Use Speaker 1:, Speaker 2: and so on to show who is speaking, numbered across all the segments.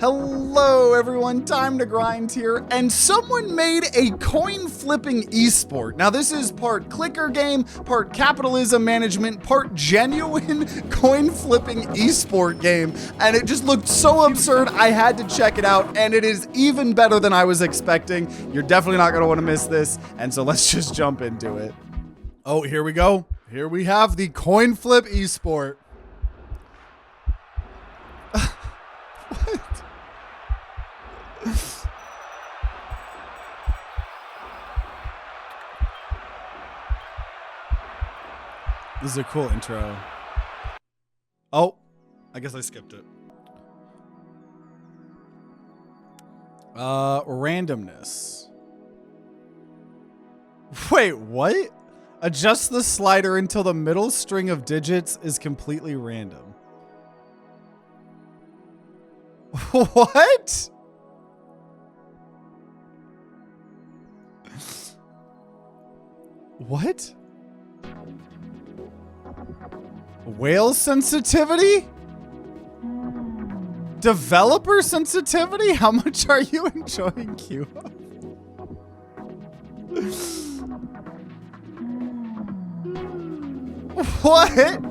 Speaker 1: Hello everyone, TimeToGrind here, and someone made a coin flipping esport. Now this is part clicker game, part capitalism management, part genuine coin flipping esport game, and it just looked so absurd I had to check it out, and it is even better than I was expecting. You're definitely not gonna want to miss this, and so let's just jump into it. Oh, here we go. Here we have the coin flip esport. What? This is a cool intro. Oh, I guess I skipped it. Randomness. Wait, what? Adjust the slider until the middle string of digits is completely random. What? What? Whale sensitivity? Developer sensitivity? How much are you enjoying Q? What?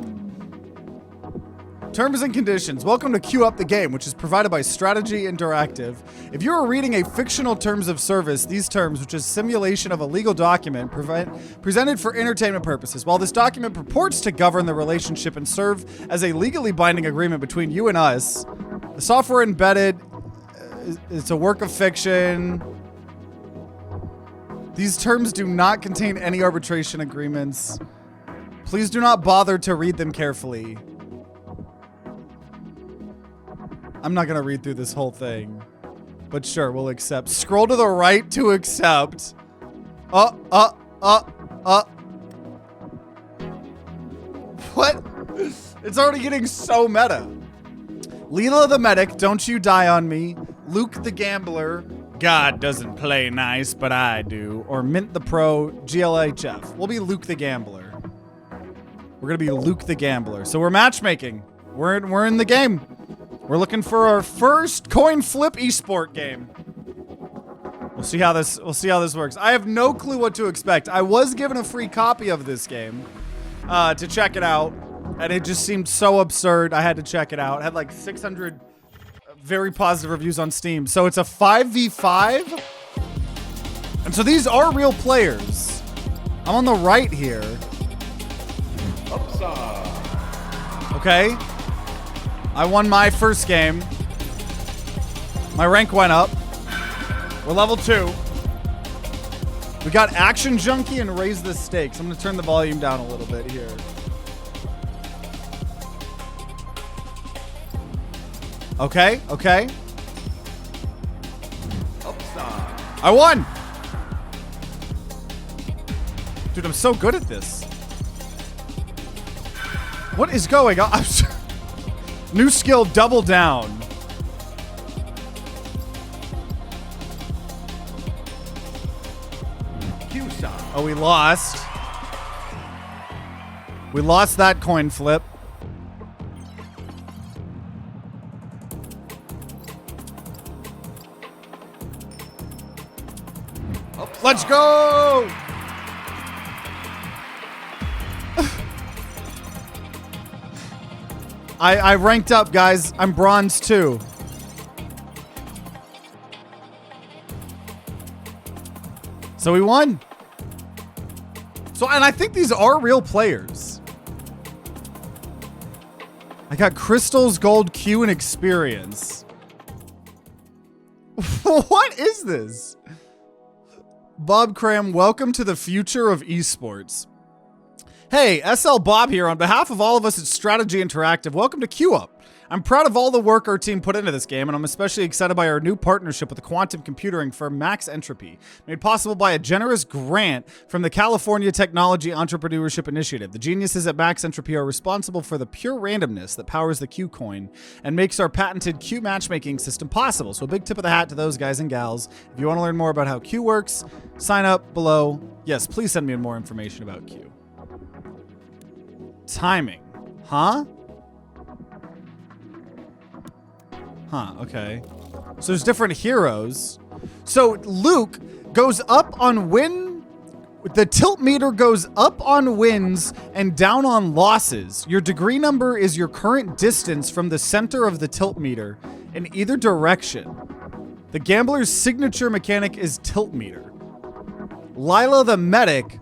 Speaker 1: Terms and conditions. Welcome to Queue Up the Game, which is provided by Strategy Interactive. If you are reading a fictional terms of service, these terms, which is simulation of a legal document, presented for entertainment purposes. While this document purports to govern the relationship and serve as a legally binding agreement between you and us, the software embedded, it's a work of fiction. These terms do not contain any arbitration agreements. Please do not bother to read them carefully. I'm not gonna read through this whole thing, but sure, we'll accept. Scroll to the right to accept. What? It's already getting so meta. Leela the medic, don't you die on me. Luke the gambler, God doesn't play nice, but I do. Or Mint the pro, GLHF. We'll be Luke the gambler. We're gonna be Luke the gambler. So we're matchmaking. We're in the game. We're looking for our first coin flip esport game. We'll see how this works. I have no clue what to expect. I was given a free copy of this game to check it out, and it just seemed so absurd. I had to check it out. It had like 600 very positive reviews on Steam. So it's a 5v5. And so these are real players. I'm on the right here. Upside. Okay. I won my first game. My rank went up. We're level 2. We got Action Junkie and Raise the Stakes. I'm gonna turn the volume down a little bit here. Okay, okay. Upside. I won! Dude, I'm so good at this. What is going on? New skill, double down. Oh, we lost. We lost that coin flip. Let's go! I ranked up, guys. I'm bronze 2. So we won. So, and I think these are real players. I got crystals, gold, Q, and experience. What is this? Bob Cram, welcome to the future of esports. Hey, SL Bob here. On behalf of all of us at Strategy Interactive, welcome to Queue Up. I'm proud of all the work our team put into this game, and I'm especially excited by our new partnership with the quantum computing firm Max Entropy, made possible by a generous grant from the California Technology Entrepreneurship Initiative. The geniuses at Max Entropy are responsible for the pure randomness that powers the Q coin and makes our patented Q matchmaking system possible. So a big tip of the hat to those guys and gals. If you want to learn more about how Q works, sign up below. Yes, please send me more information about Q. Timing. Huh? Huh, okay. So there's different heroes. So Luke goes up on win. The tilt meter goes up on wins and down on losses. Your degree number is your current distance from the center of the tilt meter in either direction. The gambler's signature mechanic is tilt meter. Lila the medic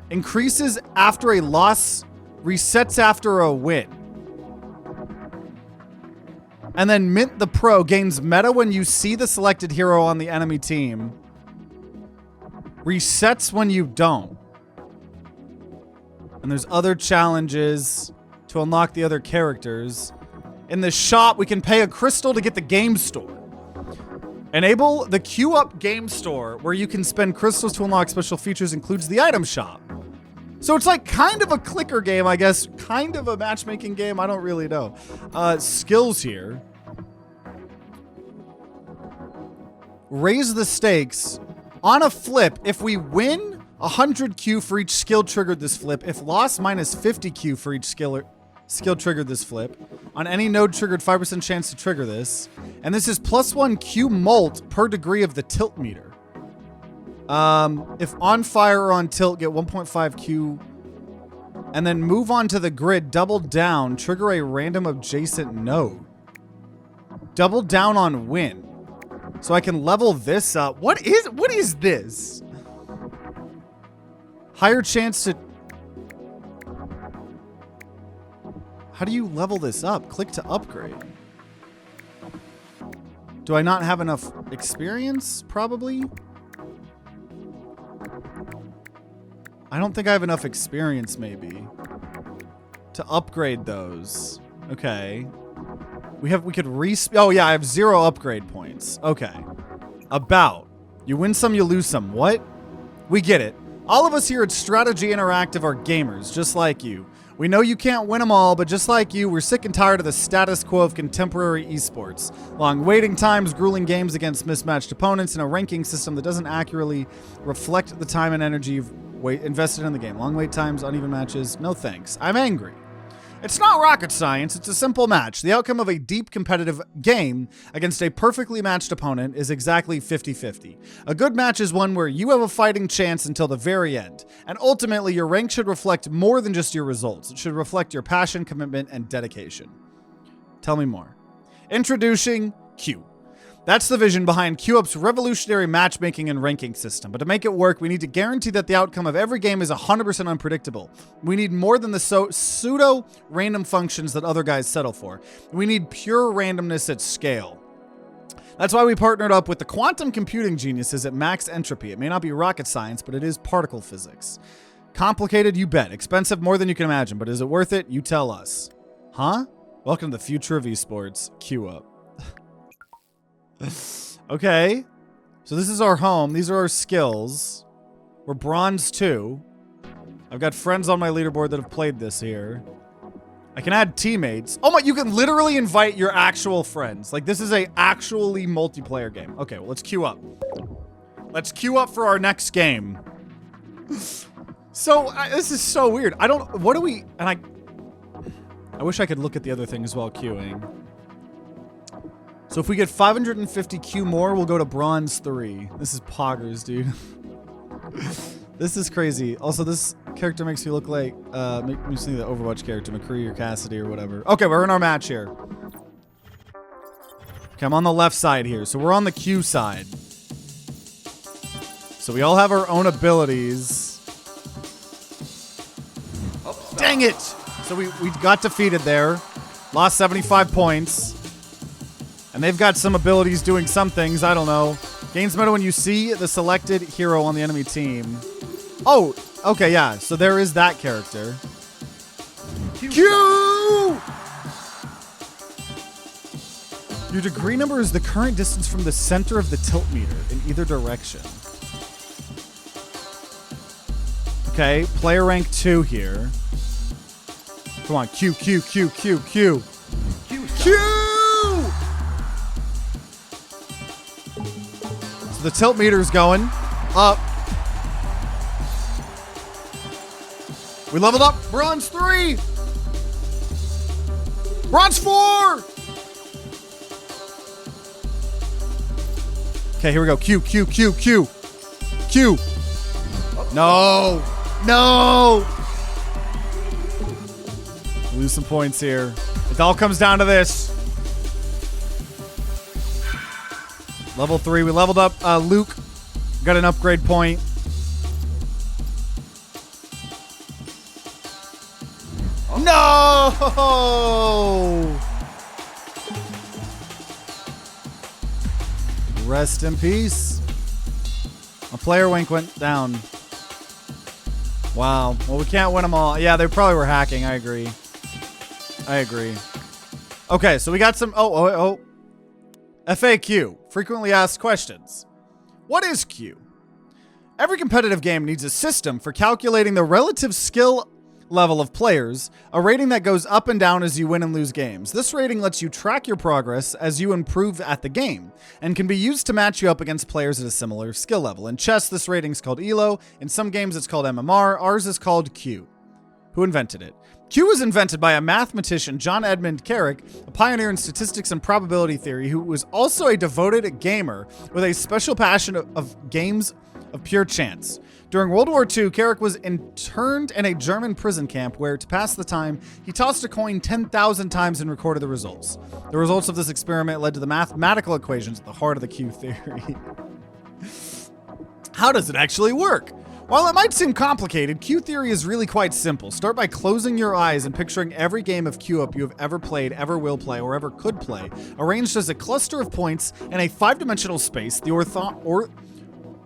Speaker 1: increases after a loss, resets after a win. And then Mint the Pro gains meta when you see the selected hero on the enemy team. Resets when you don't. And there's other challenges to unlock the other characters. In the shop, we can pay a crystal to get the game store. Enable the queue up game store where you can spend crystals to unlock special features, includes the item shop. So it's like kind of a clicker game, I guess. Kind of a matchmaking game. I don't really know. Skills here. Raise the stakes. On a flip, if we win, 100 Q for each skill triggered this flip. If lost, minus 50 Q for each skill triggered this flip. On any node triggered, 5% chance to trigger this. And this is +1 Q molt per degree of the tilt meter. If on fire or on tilt, get 1.5 Q. And then move on to the grid, double down, trigger a random adjacent node. Double down on win. So I can level this up. What is this? Higher chance to... How do you level this up? Click to upgrade. Do I not have enough experience? Probably. I don't think I have enough experience, maybe, to upgrade those. Okay. We could oh yeah, I have 0 upgrade points. Okay. About. You win some, you lose some. What? We get it. All of us here at Strategy Interactive are gamers, just like you. We know you can't win them all, but just like you, we're sick and tired of the status quo of contemporary esports. Long waiting times, grueling games against mismatched opponents, and a ranking system that doesn't accurately reflect the time and energy you've invested in the game. Long wait times, uneven matches. No thanks. I'm angry. It's not rocket science, it's a simple match. The outcome of a deep competitive game against a perfectly matched opponent is exactly 50-50. A good match is one where you have a fighting chance until the very end. And ultimately, your rank should reflect more than just your results. It should reflect your passion, commitment, and dedication. Tell me more. Introducing Q. That's the vision behind QUp's revolutionary matchmaking and ranking system. But to make it work, we need to guarantee that the outcome of every game is 100% unpredictable. We need more than the pseudo-random functions that other guys settle for. We need pure randomness at scale. That's why we partnered up with the quantum computing geniuses at Max Entropy. It may not be rocket science, but it is particle physics. Complicated, you bet. Expensive, more than you can imagine. But is it worth it? You tell us. Huh? Welcome to the future of esports. QUp. Okay, so this is our home. These are our skills. We're bronze 2. I've got friends on my leaderboard that have played this here. I can add teammates. Oh my, you can literally invite your actual friends. Like, this is a actually multiplayer game. Okay, well, let's queue up. Let's queue up for our next game. So, this is so weird. What do we, and I wish I could look at the other things while queuing. So if we get 550 Q more, we'll go to bronze 3. This is poggers, dude. This is crazy. Also, this character makes me look like, makes me think of the Overwatch character, McCree or Cassidy or whatever. Okay, we're in our match here. Okay, I'm on the left side here. So we're on the Q side. So we all have our own abilities. Oh, dang it! So we got defeated there. Lost 75 points. And they've got some abilities doing some things. I don't know. Gains meta when you see the selected hero on the enemy team. Oh, okay, yeah. So there is that character. Q! Your degree number is the current distance from the center of the tilt meter in either direction. Okay, player rank 2 here. Come on, Q, Q, Q, Q, Q. Q! So the tilt meter's going up. We leveled up. Bronze 3. Bronze 4. Okay, here we go. Q, Q, Q, Q. Q. No. No. Lose some points here. It all comes down to this. Level 3. We leveled up Luke. Got an upgrade point. No! Rest in peace. A player wink went down. Wow. Well, we can't win them all. Yeah, they probably were hacking. I agree. Okay, so we got some... Oh. FAQ. Frequently asked questions. What is Q? Every competitive game needs a system for calculating the relative skill level of players, a rating that goes up and down as you win and lose games. This rating lets you track your progress as you improve at the game, and can be used to match you up against players at a similar skill level. In chess, this rating is called ELO. In some games, it's called MMR. Ours is called Q. Who invented it? Q was invented by a mathematician, John Edmund Carrick, a pioneer in statistics and probability theory, who was also a devoted gamer with a special passion of games of pure chance. During World War II, Carrick was interned in a German prison camp where, to pass the time, he tossed a coin 10,000 times and recorded the results. The results of this experiment led to the mathematical equations at the heart of the Q theory. How does it actually work? While it might seem complicated, Q theory is really quite simple. Start by closing your eyes and picturing every game of Q-Up you have ever played, ever will play, or ever could play, arranged as a cluster of points in a 5-dimensional space. The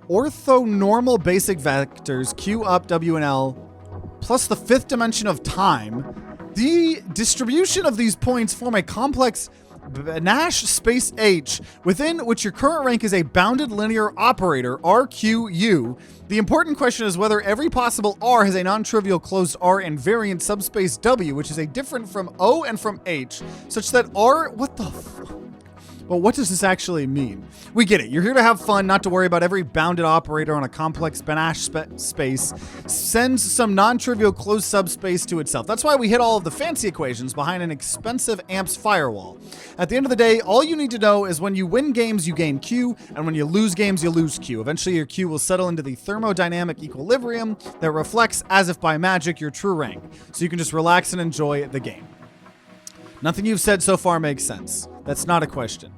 Speaker 1: orthonormal basic vectors Q, up, W, and L, plus the 5th dimension of time. The distribution of these points form a complex Nash space H, within which your current rank is a bounded linear operator, RQU. The important question is whether every possible R has a non-trivial closed R invariant subspace W, which is a different from O and from H, such that R... What the fuck? Well, what does this actually mean? We get it. You're here to have fun, not to worry about every bounded operator on a complex Banach space sends some non-trivial closed subspace to itself. That's why we hit all of the fancy equations behind an expensive AMPS firewall. At the end of the day, all you need to know is when you win games, you gain Q, and when you lose games, you lose Q. Eventually, your Q will settle into the thermodynamic equilibrium that reflects, as if by magic, your true rank. So you can just relax and enjoy the game. Nothing you've said so far makes sense. That's not a question.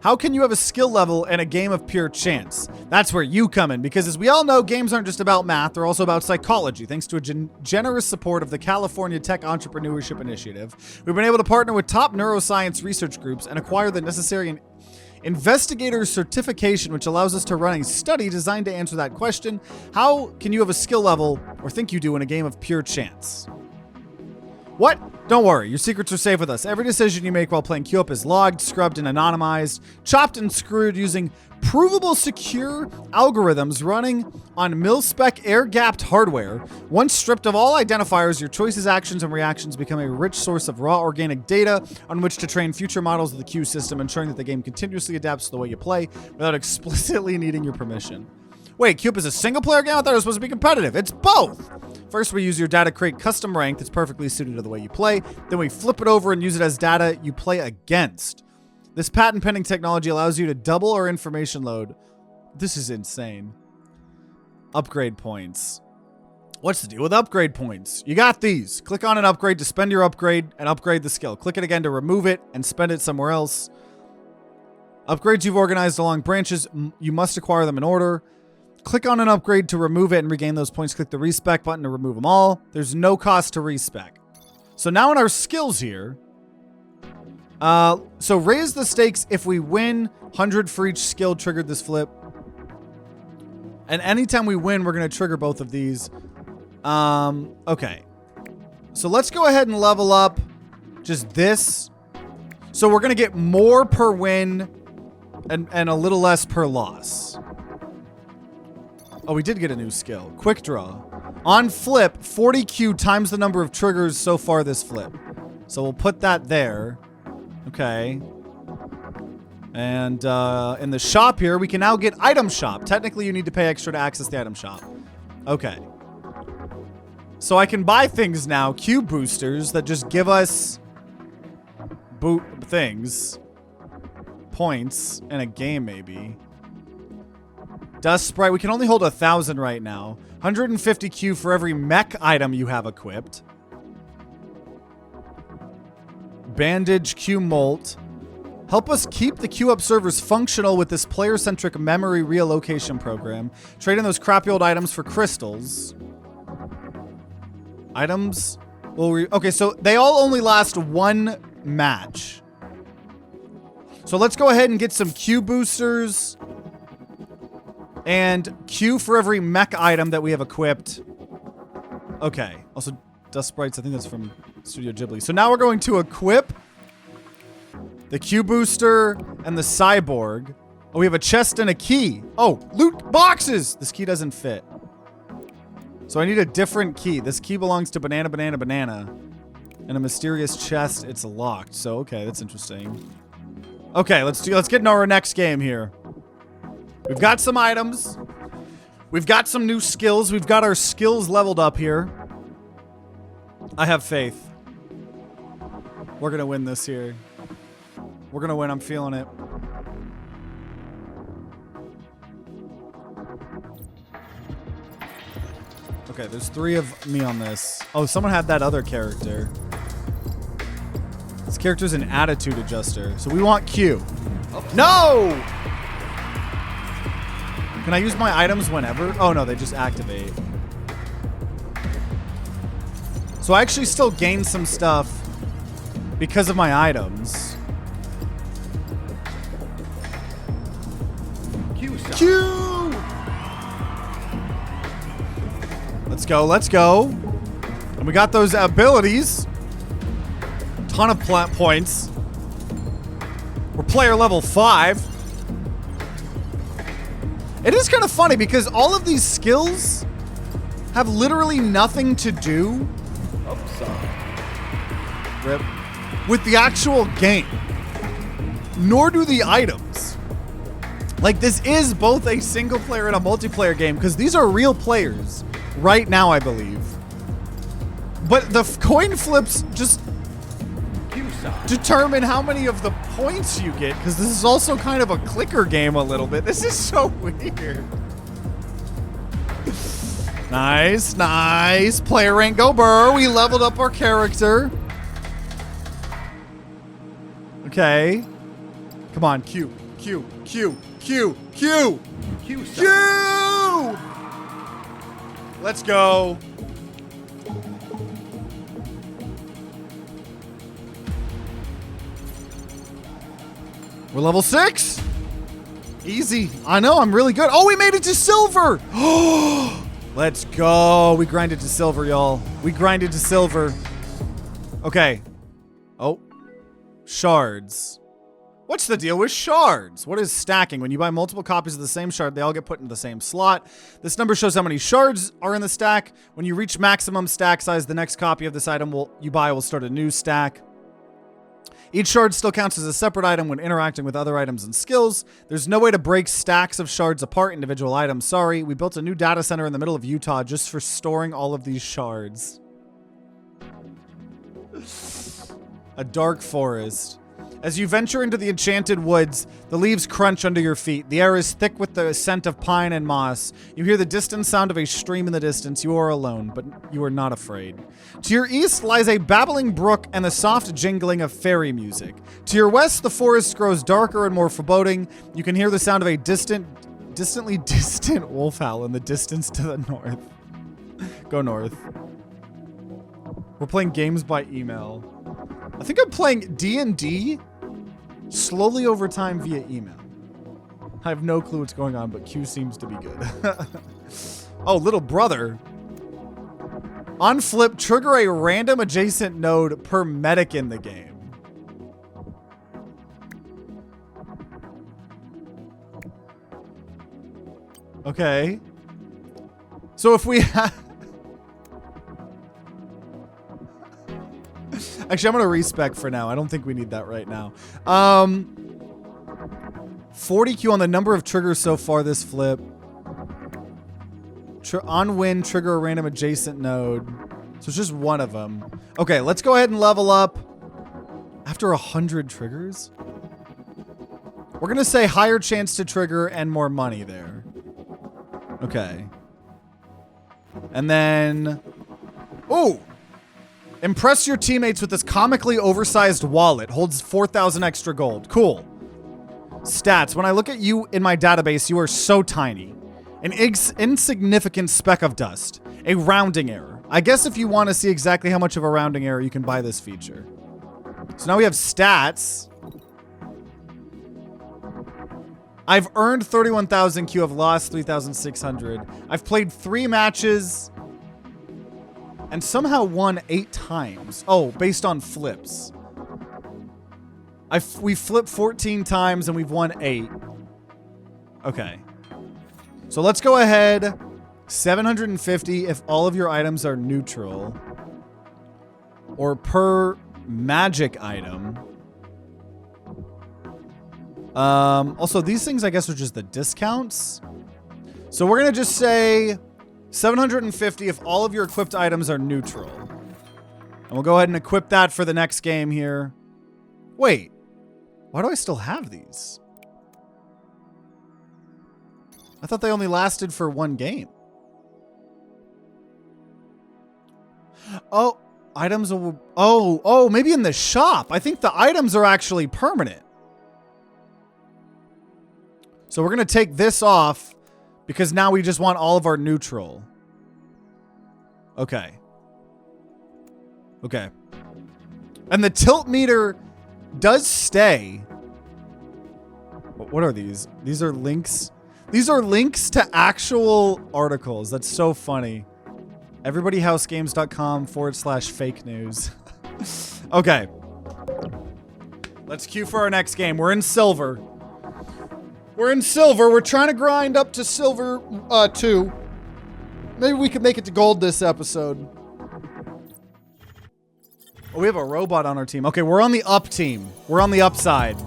Speaker 1: How can you have a skill level in a game of pure chance? That's where you come in, because as we all know, games aren't just about math, they're also about psychology. Thanks to a generous support of the California Tech Entrepreneurship Initiative, we've been able to partner with top neuroscience research groups and acquire the necessary investigator certification, which allows us to run a study designed to answer that question. How can you have a skill level, or think you do, in a game of pure chance? What? Don't worry, your secrets are safe with us. Every decision you make while playing Q-Up is logged, scrubbed, and anonymized, chopped and screwed using provable secure algorithms running on mil-spec air-gapped hardware. Once stripped of all identifiers, your choices, actions, and reactions become a rich source of raw organic data on which to train future models of the Q system, ensuring that the game continuously adapts to the way you play without explicitly needing your permission. Wait, Q-Up is a single-player game? I thought it was supposed to be competitive. It's both! First, we use your data to create custom rank that's perfectly suited to the way you play. Then we flip it over and use it as data you play against. This patent-pending technology allows you to double our information load. This is insane. Upgrade points. What's the deal with upgrade points? You got these. Click on an upgrade to spend your upgrade and upgrade the skill. Click it again to remove it and spend it somewhere else. Upgrades you've organized along branches, you must acquire them in order. Click on an upgrade to remove it and regain those points. Click the respec button to remove them all. There's no cost to respec. So now in our skills here, so raise the stakes if we win. 100 for each skill triggered this flip. And anytime we win, we're going to trigger both of these. Okay. So let's go ahead and level up just this. So we're going to get more per win and a little less per loss. Oh, we did get a new skill. Quick draw. On flip, 40Q times the number of triggers so far this flip. So we'll put that there. Okay. And in the shop here, we can now get item shop. Technically, you need to pay extra to access the item shop. Okay. So I can buy things now. Q boosters that just give us things. Points in a game, maybe. Dust Sprite. We can only hold 1,000 right now. 150 Q for every mech item you have equipped. Bandage Q Molt. Help us keep the Q-Up servers functional with this player-centric memory reallocation program. Trade in those crappy old items for crystals. Items will okay, so they all only last one match. So let's go ahead and get some Q boosters. And Q for every mech item that we have equipped. Okay. Also, Dust Sprites, I think that's from Studio Ghibli. So now we're going to equip the Q booster and the cyborg. Oh, we have a chest and a key. Oh, loot boxes! This key doesn't fit. So I need a different key. This key belongs to Banana, Banana, Banana. In a mysterious chest, it's locked. So, okay, that's interesting. Okay, let's get into our next game here. We've got some items. We've got some new skills. We've got our skills leveled up here. I have faith. We're gonna win this here. We're gonna win. I'm feeling it. Okay, there's 3 of me on this. Oh, someone had that other character. This character's an attitude adjuster. So we want Q. Oh. No! Can I use my items whenever? Oh no, they just activate. So I actually still gain some stuff because of my items. Q! Let's go, let's go. And we got those abilities. Ton of plant points. We're player level 5. It is kind of funny because all of these skills have literally nothing to do with the actual game. Nor do the items. Like, this is both a single player and a multiplayer game because these are real players right now, I believe. But the coin flips just determine how many of the points you get, because this is also kind of a clicker game a little bit. This is so weird. Nice, nice. Player rank go burr. We leveled up our character. Okay. Come on, Q, Q, Q, Q, Q, Q, Q. Let's go. We're level 6. Easy. I know, I'm really good. Oh, we made it to silver. Let's go. We grinded to silver, y'all. We grinded to silver. Okay. Oh. Shards. What's the deal with shards? What is stacking? When you buy multiple copies of the same shard, they all get put into the same slot. This number shows how many shards are in the stack. When you reach maximum stack size, the next copy of this item you buy will start a new stack. Each shard still counts as a separate item when interacting with other items and skills. There's no way to break stacks of shards apart, individual items. Sorry, we built a new data center in the middle of Utah just for storing all of these shards. A dark forest. As you venture into the enchanted woods, the leaves crunch under your feet. The air is thick with the scent of pine and moss. You hear the distant sound of a stream in the distance. You are alone, but you are not afraid. To your east lies a babbling brook and the soft jingling of fairy music. To your west, the forest grows darker and more foreboding. You can hear the sound of a distantly distant wolf howl in the distance to the north. Go north. We're playing games by email. I think I'm playing D&D slowly over time via email. I have no clue what's going on, but Q seems to be good. Oh, little brother. On flip, trigger a random adjacent node per medic in the game. Okay. So if we have... Actually, I'm going to respec for now. I don't think we need that right now. 40Q on the number of triggers so far this flip. On win, trigger a random adjacent node. So it's just one of them. Okay, let's go ahead and level up. After 100 triggers? We're going to say higher chance to trigger and more money there. Okay. And then... Oh! Impress your teammates with this comically oversized wallet. Holds 4,000 extra gold. Cool. Stats. When I look at you in my database, you are so tiny. An insignificant speck of dust. A rounding error. I guess if you want to see exactly how much of a rounding error, you can buy this feature. So now we have stats. I've earned 31,000 Q. I've lost 3,600. I've played 3 matches and somehow won 8 times. Oh, based on flips. We flipped 14 times and we've won 8. Okay. So let's go ahead. 750 if all of your items are neutral. Or per magic item. Also, these things, I guess, are just the discounts. So we're going to just say 750 if all of your equipped items are neutral. And we'll go ahead and equip that for the next game here. Wait. Why do I still have these? I thought they only lasted for 1 game. Oh, items will... Oh, maybe in the shop. I think the items are actually permanent. So we're going to take this off because now we just want all of our neutral. Okay. Okay. And the tilt meter does stay. What are these? These are links. These are links to actual articles. That's so funny. everybodyhousegames.com/fake news. Okay. Let's queue for our next game. We're in silver. We're in silver. We're trying to grind up to silver 2. Maybe we can make it to gold this episode. Oh, we have a robot on our team. Okay, we're on the up team. We're on the upside.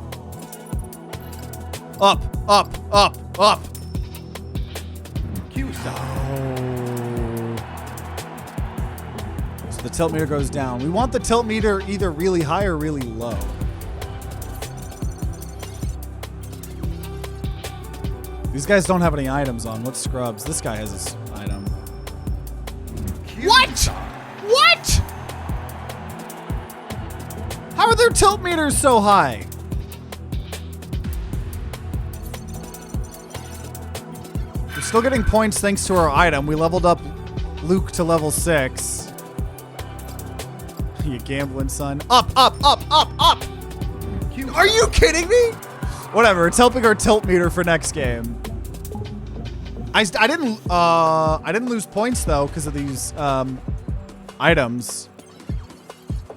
Speaker 1: Up, up, up, up.
Speaker 2: Q stop.
Speaker 1: Oh. So the tilt meter goes down. We want the tilt meter either really high or really low. These guys don't have any items on. What scrubs? This guy has his item. What? What? How are their tilt meters so high? We're still getting points thanks to our item. We leveled up Luke to level 6. You gambling son. Up, up, up, up, up. Are you kidding me? Whatever. It's helping our tilt meter for next game. I didn't lose points though because of these items.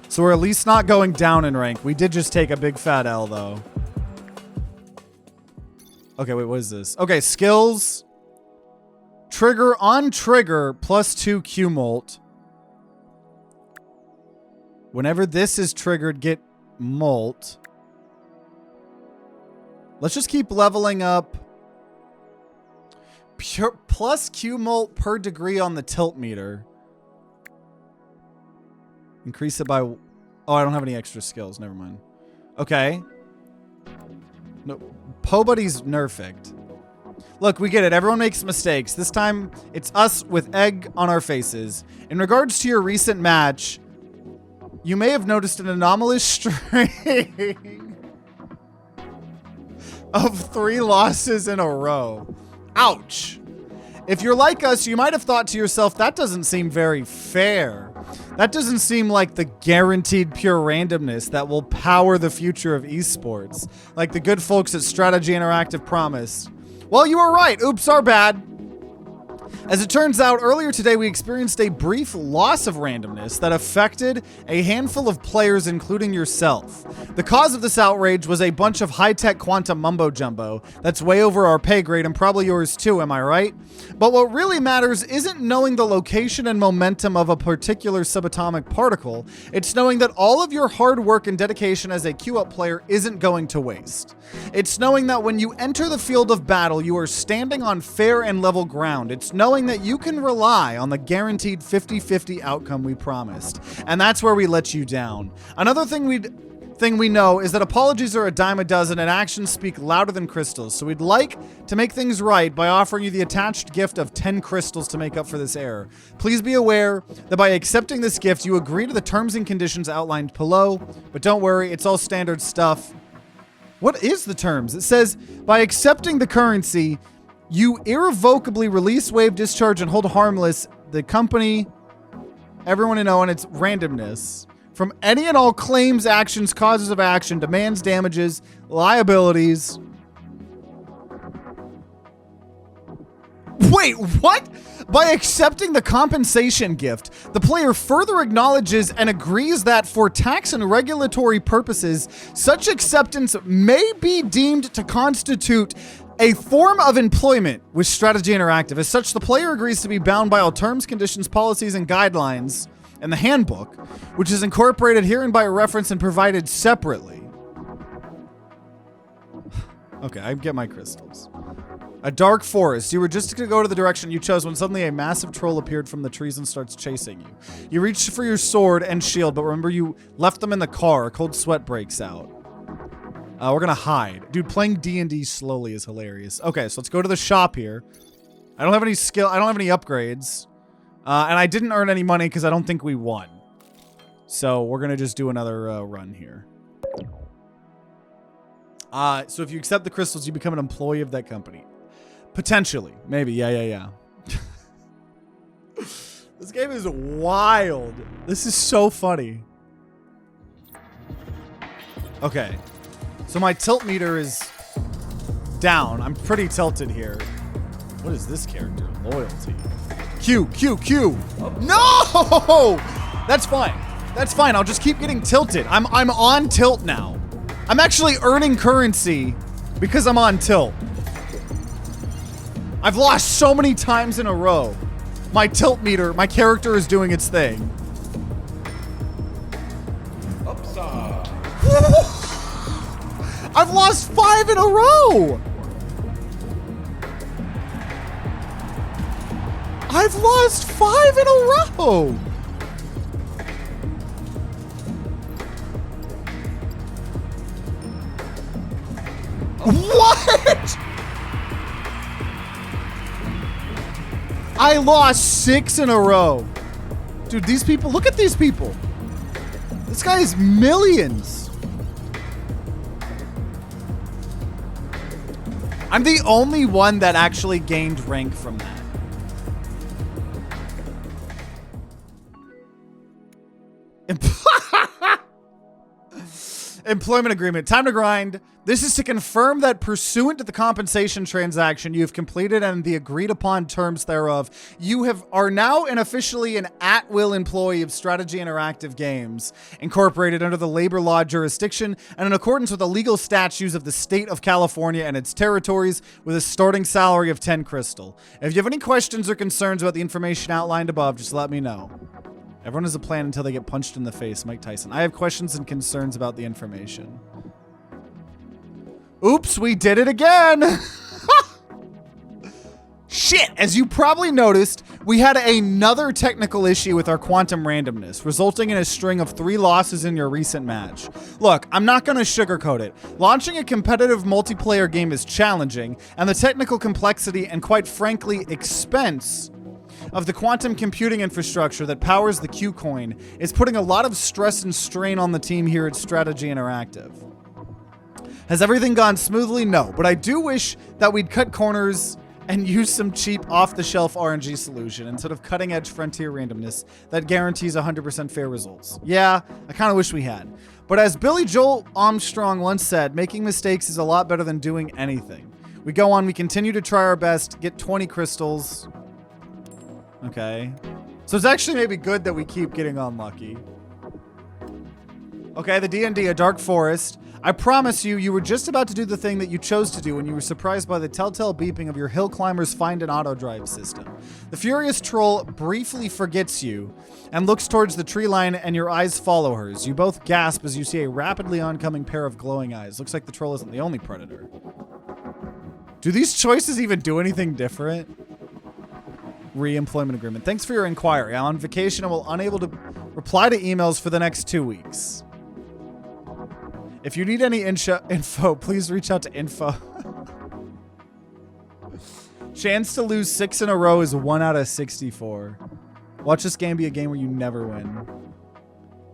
Speaker 1: So we're at least not going down in rank. We did just take a big fat L though. Okay, wait, what is this? Okay, skills. Trigger on trigger +2 Q molt. Whenever this is triggered, get molt. Let's just keep leveling up. Pure plus Q molt per degree on the tilt meter. Increase it by... Oh, I don't have any extra skills. Never mind. Okay. No, Buddy's nerfed. Look, we get it. Everyone makes mistakes. This time, it's us with egg on our faces. In regards to your recent match, you may have noticed an anomalous string of 3 losses in a row. Ouch. If you're like us, you might have thought to yourself, that doesn't seem very fair. That doesn't seem like the guaranteed pure randomness that will power the future of esports, like the good folks at Strategy Interactive promised. Well, you were right. Oops, our bad. As it turns out, earlier today we experienced a brief loss of randomness that affected a handful of players, including yourself. The cause of this outrage was a bunch of high-tech quantum mumbo-jumbo that's way over our pay grade and probably yours too, am I right? But what really matters isn't knowing the location and momentum of a particular subatomic particle, it's knowing that all of your hard work and dedication as a queue-up player isn't going to waste. It's knowing that when you enter the field of battle, you are standing on fair and level ground. It's knowing that you can rely on the guaranteed 50-50 outcome we promised. And that's where we let you down. Another thing thing we know is that apologies are a dime a dozen and actions speak louder than crystals. So we'd like to make things right by offering you the attached gift of 10 crystals to make up for this error. Please be aware that by accepting this gift, you agree to the terms and conditions outlined below. But don't worry, it's all standard stuff. What is the terms? It says, by accepting the currency, you irrevocably release, waive, discharge, and hold harmless the company, everyone to know, and its randomness from any and all claims, actions, causes of action, demands, damages, liabilities. Wait, what? By accepting the compensation gift, the player further acknowledges and agrees that for tax and regulatory purposes, such acceptance may be deemed to constitute a form of employment with Strategy Interactive. As such, the player agrees to be bound by all terms, conditions, policies, and guidelines in the handbook, which is incorporated herein by reference and provided separately. Okay, I get my crystals. A dark forest. You were just going to go to the direction you chose when suddenly a massive troll appeared from the trees and starts chasing you. You reach for your sword and shield, but remember you left them in the car. A cold sweat breaks out. We're going to hide. Dude, playing D&D slowly is hilarious. Okay, so let's go to the shop here. I don't have any skill. I don't have any upgrades. And I didn't earn any money because I don't think we won. So we're going to just do another run here. So if you accept the crystals, you become an employee of that company. Potentially. Maybe. Yeah. This game is wild. This is so funny. Okay. So my tilt meter is down. I'm pretty tilted here. What is this character? Loyalty. Q. No! That's fine. That's fine. I'll just keep getting tilted. I'm on tilt now. I'm actually earning currency because I'm on tilt. I've lost so many times in a row. My tilt meter, my character is doing its thing.
Speaker 2: Upside.
Speaker 1: I've lost 5 in a row. I've lost 5 in a row. What? I lost 6 in a row. Dude, these people, look at these people. This guy is millions. I'm the only one that actually gained rank from that. Employment agreement. Time to grind. This is to confirm that pursuant to the compensation transaction you have completed and the agreed upon terms thereof, you are now and officially an at-will employee of Strategy Interactive Games, incorporated under the labor law jurisdiction and in accordance with the legal statutes of the state of California and its territories, with a starting salary of 10 crystal. If you have any questions or concerns about the information outlined above, just let me know. Everyone has a plan until they get punched in the face. Mike Tyson. I have questions and concerns about the information. Oops, we did it again. Shit, as you probably noticed, we had another technical issue with our quantum randomness, resulting in a string of 3 losses in your recent match. Look, I'm not gonna sugarcoat it. Launching a competitive multiplayer game is challenging, and the technical complexity and, quite frankly, expense of the quantum computing infrastructure that powers the Q-Coin is putting a lot of stress and strain on the team here at Strategy Interactive. Has everything gone smoothly? No, but I do wish that we'd cut corners and use some cheap off-the-shelf RNG solution instead of cutting-edge frontier randomness that guarantees 100% fair results. Yeah, I kind of wish we had. But as Billy Joel Armstrong once said, making mistakes is a lot better than doing anything. We go on, we continue to try our best, get 20 crystals. Okay. So it's actually maybe good that we keep getting unlucky. Okay, the D&D, a dark forest. I promise you, you were just about to do the thing that you chose to do when you were surprised by the telltale beeping of your hill climber's find and auto drive system. The furious troll briefly forgets you and looks towards the tree line, and your eyes follow hers. You both gasp as you see a rapidly oncoming pair of glowing eyes. Looks like the troll isn't the only predator. Do these choices even do anything different? Re-employment agreement. Thanks for your inquiry. I'm on vacation and will unable to reply to emails for the next 2 weeks. If you need any info, please reach out to info. Chance to lose 6 in a row is 1 out of 64. Watch this game be a game where you never win.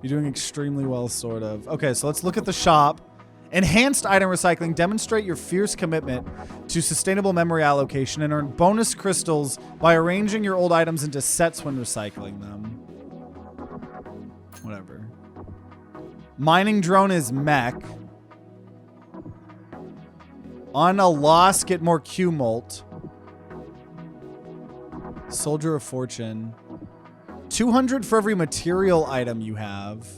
Speaker 1: You're doing extremely well, sort of. Okay, so let's look at the shop. Enhanced item recycling. Demonstrate your fierce commitment to sustainable memory allocation and earn bonus crystals by arranging your old items into sets when recycling them. Whatever. Mining drone is mech. On a loss, get more Q-molt. Soldier of Fortune. 200 for every material item you have.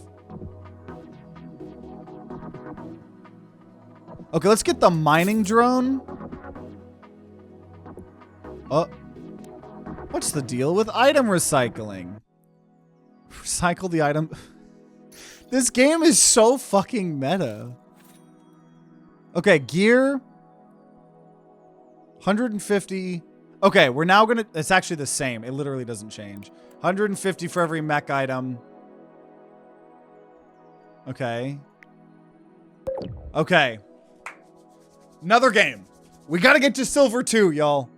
Speaker 1: Okay, let's get the mining drone. Oh. What's the deal with item recycling? Recycle the item. This game is so fucking meta. Okay, gear. 150. Okay, we're now gonna... It's actually the same. It literally doesn't change. 150 for every mech item. Okay. Okay. Another game. We gotta get to silver 2, y'all.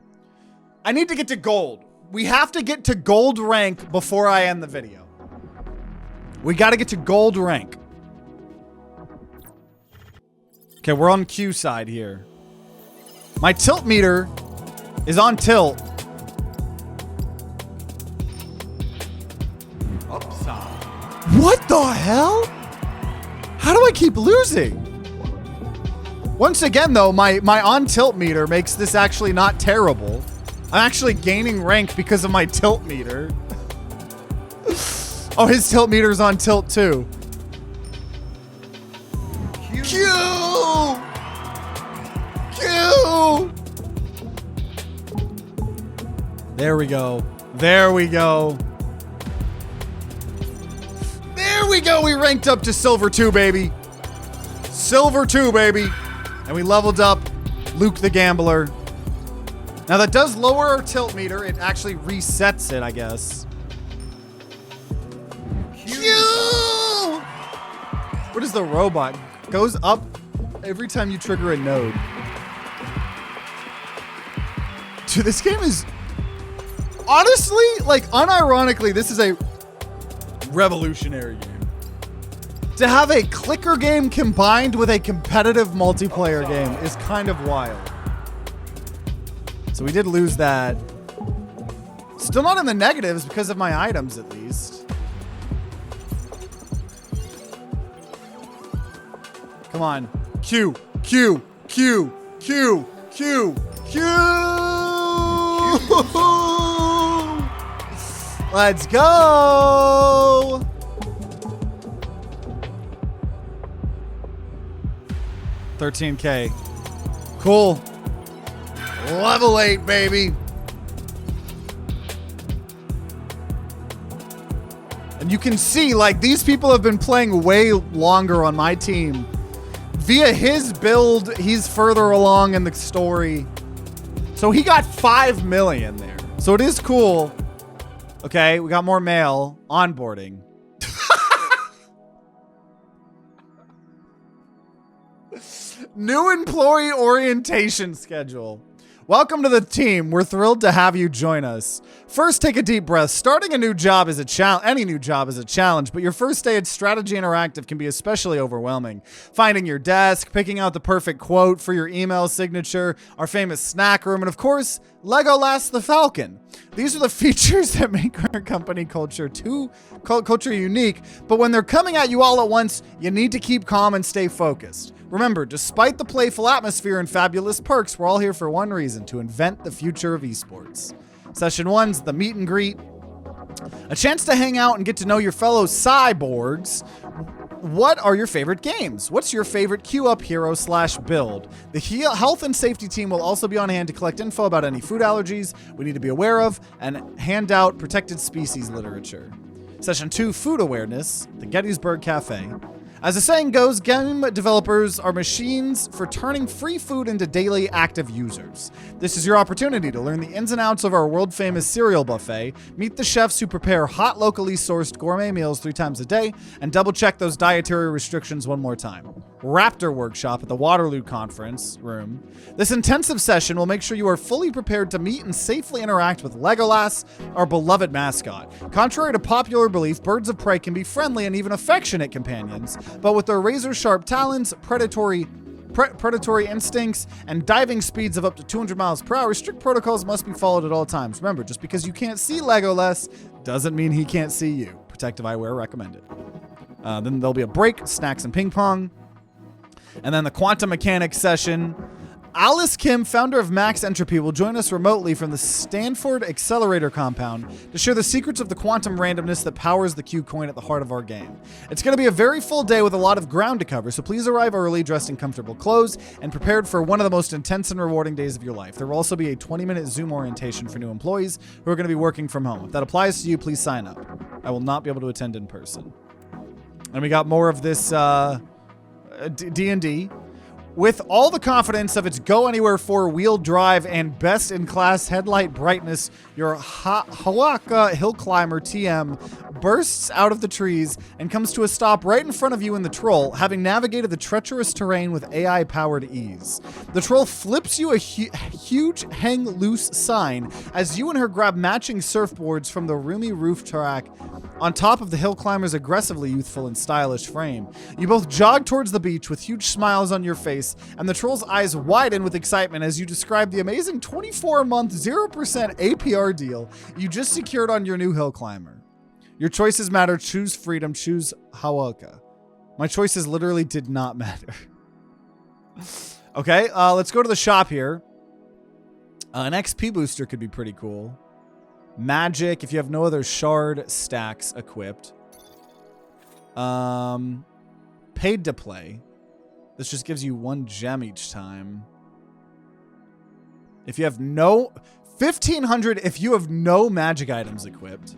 Speaker 1: I need to get to gold. We have to get to gold rank before I end the video. We gotta get to gold rank. Okay, we're on Q side here. My tilt meter is on tilt.
Speaker 2: Upside.
Speaker 1: What the hell? How do I keep losing? Once again, though, my on tilt meter makes this actually not terrible. I'm actually gaining rank because of my tilt meter. Oh, his tilt meter's on tilt too. Q! Q! There we go. There we go. There we go. We ranked up to silver 2, baby. Silver 2, baby. And we leveled up Luke the Gambler. Now that does lower our tilt meter. It actually resets it, I guess. Q! What is the robot? Goes up every time you trigger a node. Dude, this game is... Honestly, like, unironically, this is a revolutionary game. To have a clicker game combined with a competitive multiplayer game is kind of wild. So we did lose that. Still not in the negatives because of my items, at least. Come on. Q, Q, Q, Q, Q, Q. Let's go. $13K. Cool. Level 8, baby. And you can see, like, these people have been playing way longer on my team. Via his build, he's further along in the story. So he got 5 million there. So it is cool. Okay, we got more mail. Onboarding. New employee orientation schedule. Welcome to the team. We're thrilled to have you join us. First, take a deep breath. Starting a new job is a challenge. Any new job is a challenge, but your first day at Strategy Interactive can be especially overwhelming. Finding your desk, picking out the perfect quote for your email signature, our famous snack room, and of course, Legolas the Falcon. These are the features that make our company culture unique, but when they're coming at you all at once, you need to keep calm and stay focused. Remember, despite the playful atmosphere and fabulous perks, we're all here for one reason: to invent the future of esports. Session 1's the meet and greet. A chance to hang out and get to know your fellow cyborgs. What are your favorite games? What's your favorite queue up hero / build? The health and safety team will also be on hand to collect info about any food allergies we need to be aware of and hand out protected species literature. Session 2, food awareness, the Gettysburg Cafe. As the saying goes, game developers are machines for turning free food into daily active users. This is your opportunity to learn the ins and outs of our world-famous cereal buffet, meet the chefs who prepare hot, locally sourced gourmet meals 3 times a day, and double-check those dietary restrictions one more time. Raptor workshop at the Waterloo conference room. This intensive session will make sure you are fully prepared to meet and safely interact with Legolas, our beloved mascot. Contrary to popular belief, birds of prey can be friendly and even affectionate companions, but with their razor-sharp talons, predatory instincts, and diving speeds of up to 200 miles per hour, strict protocols must be followed at all times. Remember, just because you can't see Legolas doesn't mean he can't see you. Protective eyewear recommended. Then there'll be a break, snacks and ping pong. And then the quantum mechanics session. Alice Kim, founder of Max Entropy, will join us remotely from the Stanford Accelerator Compound to share the secrets of the quantum randomness that powers the Q coin at the heart of our game. It's going to be a very full day with a lot of ground to cover, so please arrive early, dressed in comfortable clothes, and prepared for one of the most intense and rewarding days of your life. There will also be a 20-minute Zoom orientation for new employees who are going to be working from home. If that applies to you, please sign up. I will not be able to attend in person. And we got more of this D&D. With all the confidence of its Go Anywhere 4-wheel drive and best-in-class headlight brightness, your Hawaka Hill Climber TM bursts out of the trees and comes to a stop right in front of you in the Troll, having navigated the treacherous terrain with AI-powered ease. The Troll flips you a huge hang-loose sign as you and her grab matching surfboards from the roomy roof track on top of the hill climber's aggressively youthful and stylish frame. You both jog towards the beach with huge smiles on your face, and the Troll's eyes widen with excitement as you describe the amazing 24-month 0% APR deal you just secured on your new hill climber. Your choices matter. Choose freedom. Choose Hawaka. My choices literally did not matter. Okay, let's go to the shop here. An XP booster could be pretty cool. Magic, if you have no other shard stacks equipped. Paid to play. This just gives you 1 gem each time. If you have no... 1,500 if you have no magic items equipped.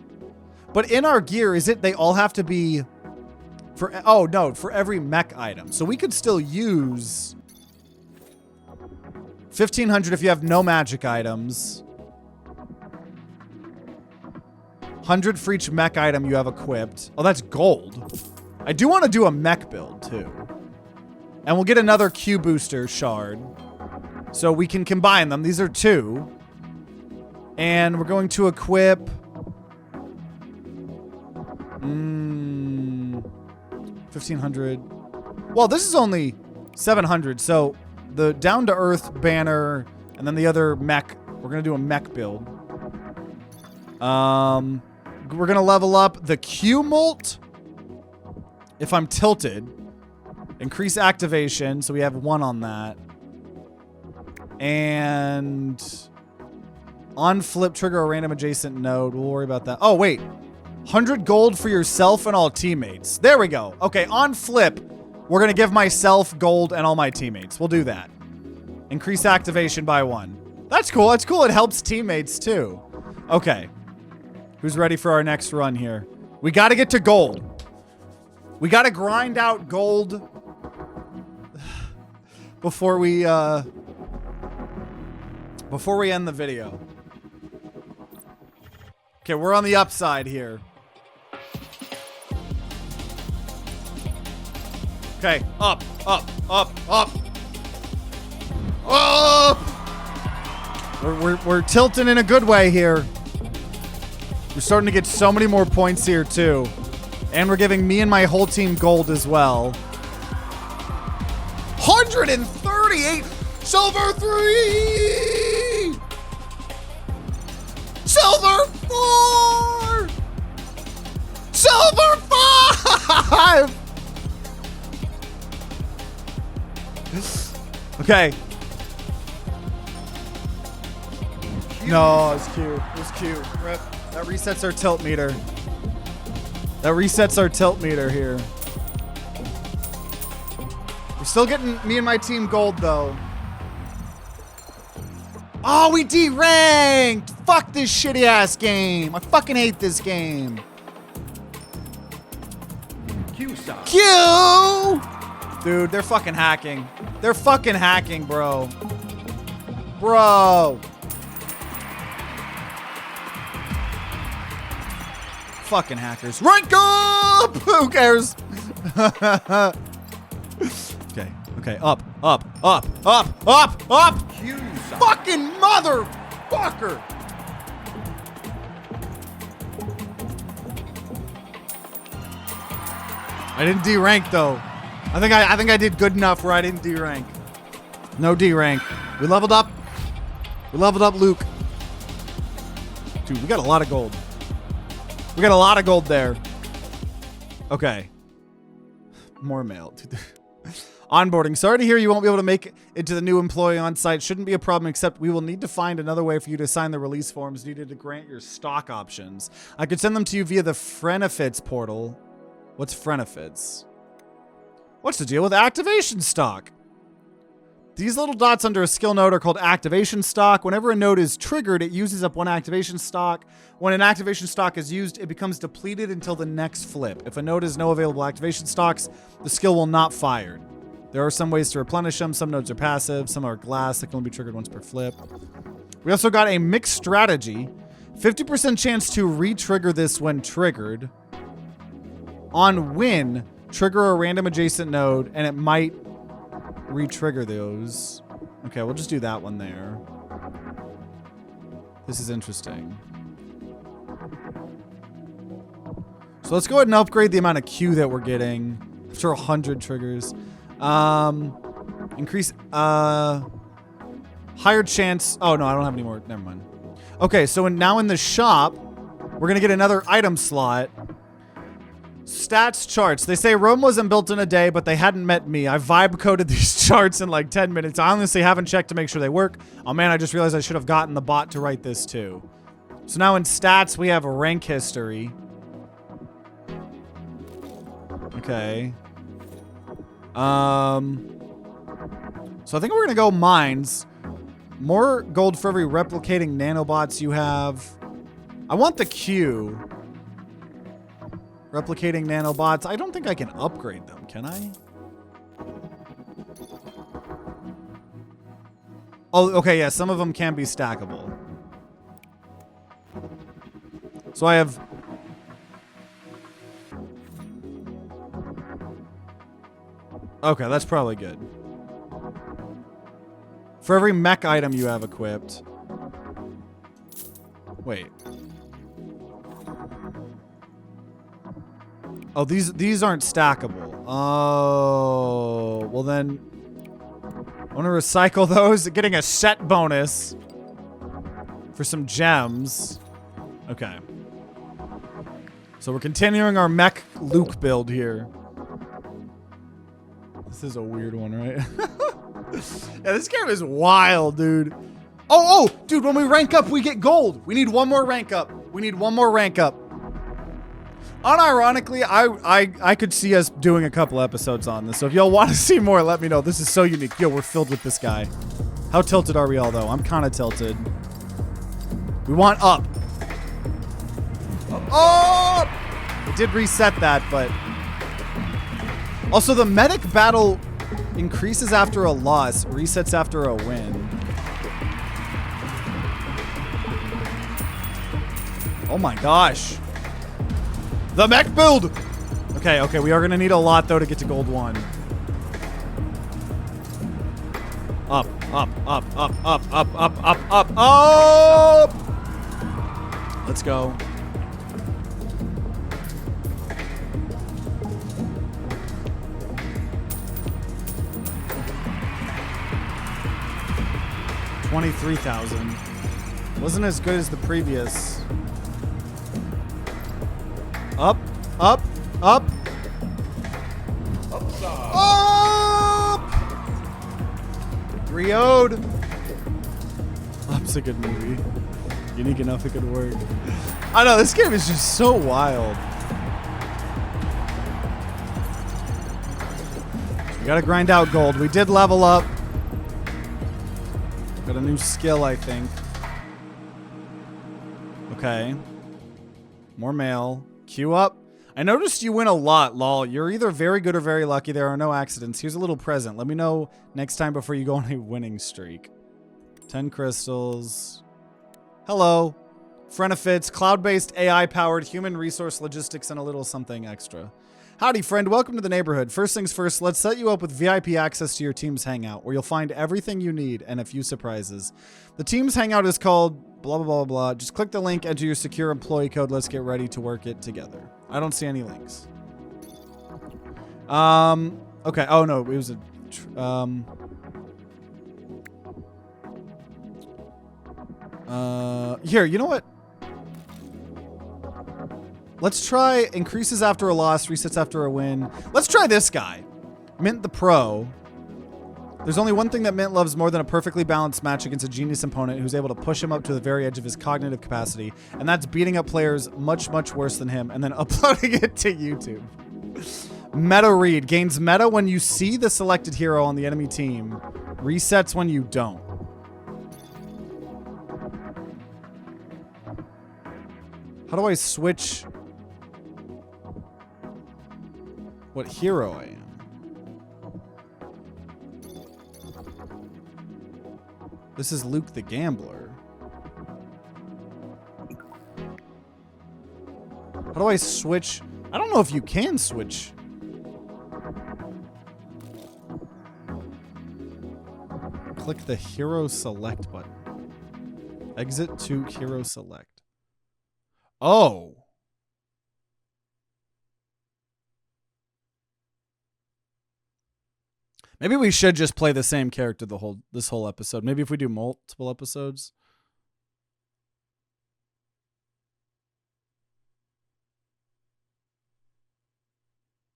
Speaker 1: But in our gear, is it they all have to be... for? Oh, no, for every mech item. So we could still use... 1,500 if you have no magic items. 100 for each mech item you have equipped. Oh, that's gold. I do want to do a mech build, too. And we'll get another Q booster shard. So we can combine them. These are 2. And we're going to equip... 1,500. Well, this is only 700. So the down-to-earth banner and then the other mech. We're going to do a mech build. We're going to level up the Q-Molt if I'm tilted. Increase activation, so we have 1 on that. And on flip, trigger a random adjacent node. We'll worry about that. Oh, wait. 100 gold for yourself and all teammates. There we go. Okay, on flip, we're going to give myself gold and all my teammates. We'll do that. Increase activation by 1. That's cool. That's cool. It helps teammates, too. Okay. Who's ready for our next run here? We got to get to gold. We got to grind out gold before we end the video. Okay, we're on the upside here. Okay, up, up, up, up. Up! We're tilting in a good way here. We're starting to get so many more points here, too. And we're giving me and my whole team gold as well. 138! Silver 3! Silver 4! Silver 5! Okay. No, it's cute. It was cute. Rip. That resets our tilt meter. That resets our tilt meter here. We're still getting me and my team gold, though. Oh, we deranked! Fuck this shitty-ass game. I fucking hate this game. Q! Dude, they're fucking hacking. They're fucking hacking, bro. Bro. Fucking hackers. Rank up! Who cares? Okay, Okay, up, up, up, up, up, up!
Speaker 2: Q side.
Speaker 1: Fucking motherfucker! I didn't D rank though. I think I did good enough where I didn't D rank. No D rank. We leveled up. We leveled up Luke. Dude, we got a lot of gold. We got a lot of gold there. Okay. More mail. Onboarding. Sorry to hear you won't be able to make it to the new employee on site. Shouldn't be a problem, except we will need to find another way for you to sign the release forms needed to grant your stock options. I could send them to you via the Frenefits portal. What's Frenefits? What's the deal with activation stock? These little dots under a skill node are called activation stock. Whenever a node is triggered, it uses up one activation stock. When an activation stock is used, it becomes depleted until the next flip. If a node has no available activation stocks, the skill will not fire. There are some ways to replenish them. Some nodes are passive. Some are glass that can only be triggered once per flip. We also got a mixed strategy. 50% chance to re-trigger this when triggered. On win, trigger a random adjacent node, and it might re-trigger those. Okay, we'll just do that one there. This is interesting. So let's go ahead and upgrade the amount of Q that we're getting after 100 triggers. Increase higher chance. Oh no, I don't have any more. Never mind. Okay, so now in the shop, we're gonna get another item slot. Stats charts. They say Rome wasn't built in a day, but they hadn't met me. I vibe coded these charts in like 10 minutes. I honestly haven't checked to make sure they work. Oh man, I just realized I should have gotten the bot to write this too. So now in stats, we have a rank history. Okay. So I think we're gonna go mines. More gold for every replicating nanobots you have. I want the Q. Replicating nanobots. I don't think I can upgrade them, can I? Oh, okay, yeah, some of them can be stackable. So I have... Okay, that's probably good. For every mech item you have equipped... Wait. Oh, these aren't stackable. Oh, well then, I want to recycle those. Getting a set bonus for some gems. Okay. So we're continuing our mech Luke build here. This is a weird one, right? Yeah, this game is wild, dude. Oh, dude, when we rank up, we get gold. We need one more rank up. We need one more rank up. Unironically, I could see us doing a couple episodes on this. So if y'all want to see more, let me know. This is so unique. Yo, we're filled with this guy. How tilted are we all, though? I'm kind of tilted. We want up. Oh! It did reset that, but... Also, the medic battle increases after a loss, resets after a win. Oh my gosh. The mech build! Okay, we are gonna need a lot though to get to gold 1. Up, up, up, up, up, up, up, up, up, up! Let's go. $23,000. Wasn't as good as the previous. Up, up, up.
Speaker 2: Upside.
Speaker 1: Up! Rioed. Up's a good movie. Unique enough it could work. I know, this game is just so wild. We gotta grind out gold. We did level up. Got a new skill, I think. Okay. More mail. Queue up. I noticed you win a lot, lol. You're either very good or very lucky. There are no accidents. Here's a little present. Let me know next time before you go on a winning streak. 10 crystals. Hello. Frenefits, cloud-based AI-powered human resource logistics and a little something extra. Howdy, friend. Welcome to the neighborhood. First things first, let's set you up with VIP access to your team's hangout, where you'll find everything you need and a few surprises. The team's hangout is called blah, blah, blah, blah. Just click the link, enter your secure employee code. Let's get ready to work it together. I don't see any links. Okay. Oh, no. It was a... Here, you know what? Let's try increases after a loss, resets after a win. Let's try this guy. Mint the Pro. There's only one thing that Mint loves more than a perfectly balanced match against a genius opponent who's able to push him up to the very edge of his cognitive capacity, and that's beating up players much, much worse than him and then uploading it to YouTube. Meta read. Gains meta when you see the selected hero on the enemy team. Resets when you don't. How do I switch what hero I am? This is Luke the Gambler. How do I switch? I don't know if you can switch. Click the hero select button. Exit to hero select. Oh. Maybe we should just play the same character this whole episode. Maybe if we do multiple episodes.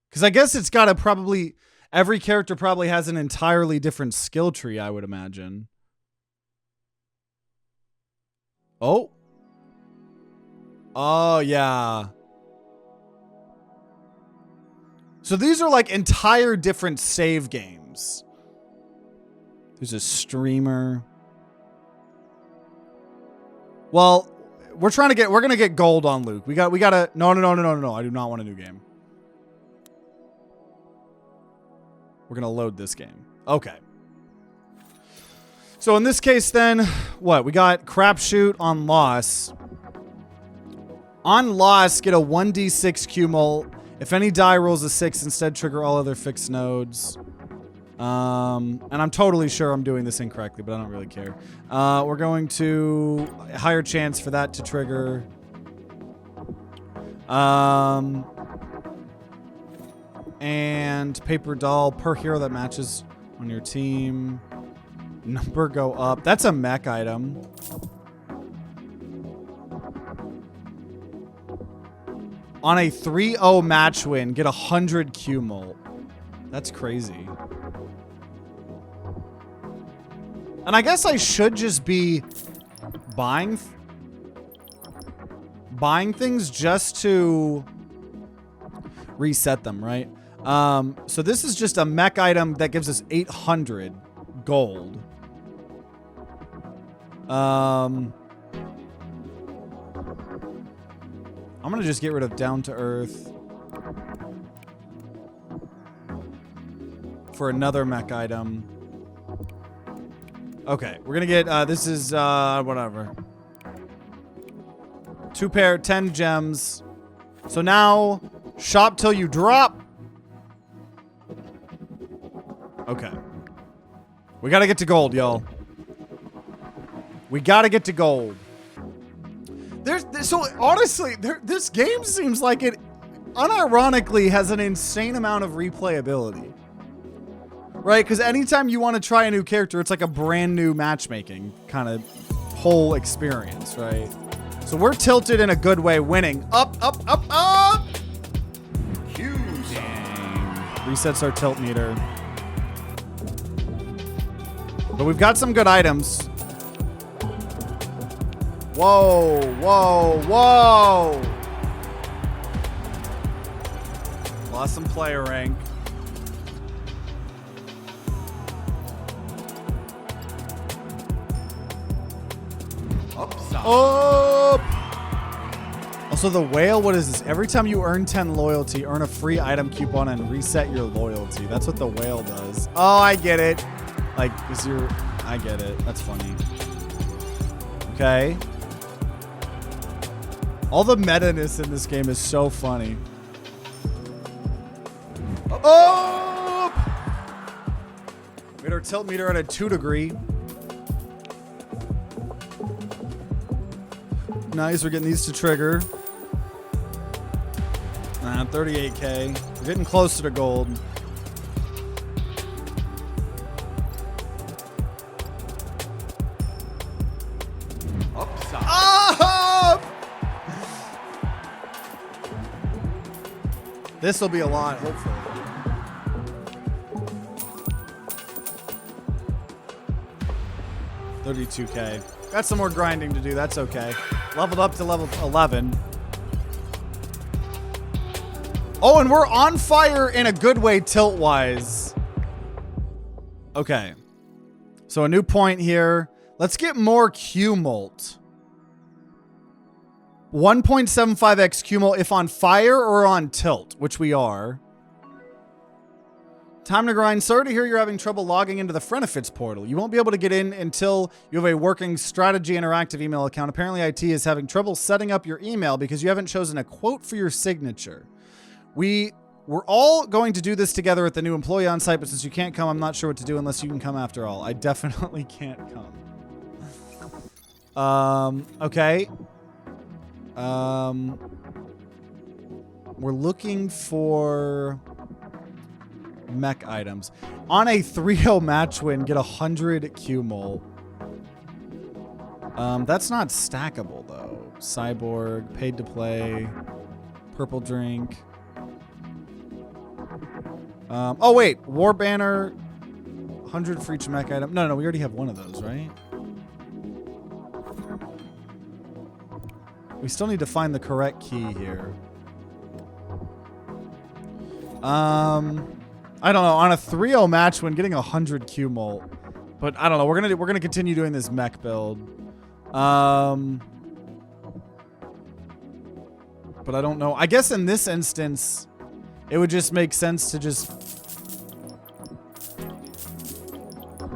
Speaker 1: Because I guess it's got to probably... Every character probably has an entirely different skill tree, I would imagine. Oh. Oh, yeah. So these are like entire different save games. There's a streamer. Well, we're going to get gold on Luke. We got to, no. I do not want a new game. We're going to load this game. Okay. So in this case then, what? We got crapshoot on loss. On loss, get a 1d6 cumul. If any die rolls a 6, instead trigger all other fixed nodes. And I'm totally sure I'm doing this incorrectly, but I don't really care. We're going to higher chance for that to trigger. And paper doll per hero that matches on your team. Number go up. That's a mech item. On a 3-0 match win, get 100 cumul. That's crazy. And I guess I should just be buying things just to reset them, right? So this is just a mech item that gives us 800 gold. I'm going to just get rid of Down to Earth for another mech item. Okay, we're going to get, this is, whatever. 2 pair, 10 gems. So now, shop till you drop. Okay. We got to get to gold, y'all. We got to get to gold. So honestly, this game seems like it unironically has an insane amount of replayability. Right? Because anytime you want to try a new character, it's like a brand new matchmaking kind of whole experience, right? So we're tilted in a good way, winning. Up, up, up, up! Resets our tilt meter. But we've got some good items. Whoa, whoa, whoa! Lost some player rank. Up! Also, the whale, what is this? Every time you earn 10 loyalty, earn a free item coupon and reset your loyalty. That's what the whale does. Oh, I get it. Like, I get it. That's funny. Okay. All the meta-ness in this game is so funny. Up! We had our tilt meter at a 2 degree. Nice, we're getting these to trigger. 38K. We're getting closer to gold.
Speaker 2: Upside.
Speaker 1: Up! This will be a lot, hopefully. $32K. Got some more grinding to do. That's okay. Leveled up to level 11. Oh, and we're on fire in a good way tilt-wise. Okay. So a new point here. Let's get more Q-molt. 1.75x Q-molt if on fire or on tilt, which we are. Time to grind. Sorry to hear you're having trouble logging into the Friendifits portal. You won't be able to get in until you have a working strategy interactive email account. Apparently IT is having trouble setting up your email because you haven't chosen a quote for your signature. We're all going to do this together at the new employee on site, but since you can't come, I'm not sure what to do unless you can come after all. I definitely can't come. Okay. We're looking for mech items. On a 3-0 match win, get 100 Q-molt. That's not stackable, though. Cyborg, paid to play, purple drink. Oh, wait. War banner, 100 for each mech item. No, we already have one of those, right? We still need to find the correct key here. I don't know. On a 3-0 match when getting 100 Q-molt. But I don't know. We're gonna continue doing this mech build. But I don't know. I guess in this instance, it would just make sense to just